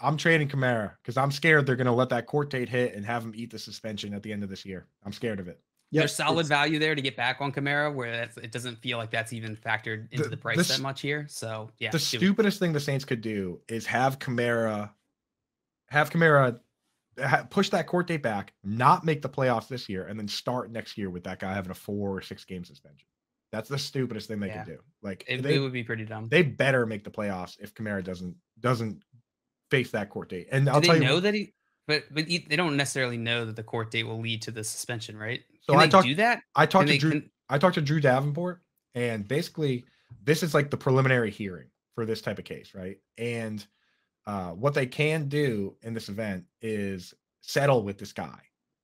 I'm trading Kamara because I'm scared they're going to let that court date hit and have him eat the suspension at the end of this year. I'm scared of it. There's solid value there to get back on Kamara, where it doesn't feel like that's even factored into the price that much here. So yeah, the stupidest thing the Saints could do is have Kamara push that court date back, not make the playoffs this year, and then start next year with that guy having a 4 or 6 game suspension. That's the stupidest thing they could do. Like it would be pretty dumb. They better make the playoffs if Kamara doesn't face that court date. And I'll tell you, know that they don't necessarily know that the court date will lead to the suspension, right? So Can they do that? I talked to Drew Davenport, and basically this is like the preliminary hearing for this type of case, right? And what they can do in this event is settle with this guy.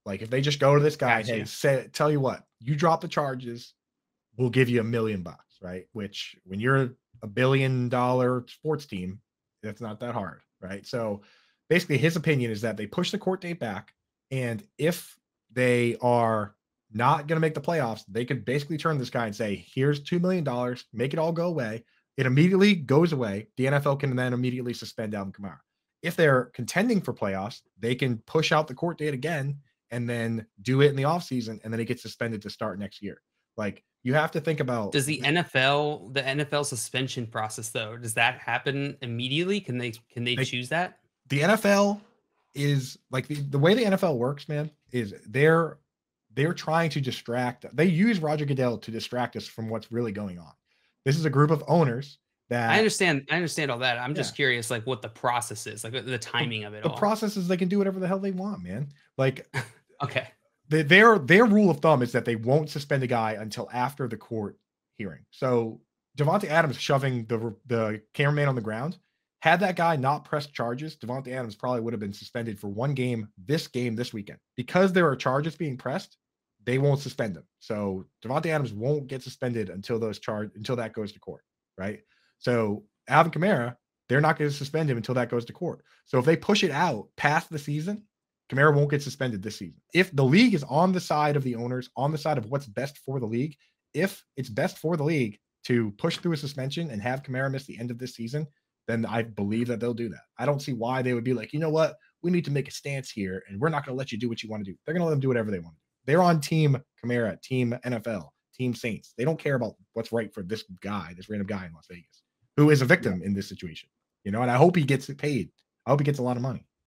Like if they just go to this guy and say, tell you what, you drop the charges, we'll give you $1 million, right? Which when you're $1 billion sports team, that's not that hard, right? So basically his opinion is that they push the court date back, and if they are not going to make the playoffs, they could basically turn this guy and say, here's $2 million, make it all go away. It immediately goes away. The NFL can then immediately suspend Alvin Kamara. If they're contending for playoffs, they can push out the court date again and then do it in the offseason, and then it gets suspended to start next year. Like you have to think about, does the NFL suspension process though, does that happen immediately? Can they choose that? The NFL is like the way the NFL works, man, is they're trying to distract. They use Roger Goodell to distract us from what's really going on. This is a group of owners that I understand all that. I'm just curious, like what the process is, like the timing of it. The process is they can do whatever the hell they want, man. Like, okay. Their rule of thumb is that they won't suspend a guy until after the court hearing. So Davante Adams shoving the cameraman on the ground, had that guy not pressed charges, Davante Adams probably would have been suspended for 1 game this weekend. Because there are charges being pressed, they won't suspend him. So Davante Adams won't get suspended until that goes to court, right? So Alvin Kamara, they're not going to suspend him until that goes to court. So if they push it out past the season, Kamara won't get suspended this season. If the league is on the side of the owners, on the side of what's best for the league, if it's best for the league to push through a suspension and have Kamara miss the end of this season, then I believe that they'll do that. I don't see why they would be like, you know what? We need to make a stance here, and we're not going to let you do what you want to do. They're going to let them do whatever they want to do. They're on team Kamara, team NFL, team Saints. They don't care about what's right for this random guy in Las Vegas, who is a victim in this situation. You know, and I hope he gets paid. I hope he gets a lot of money.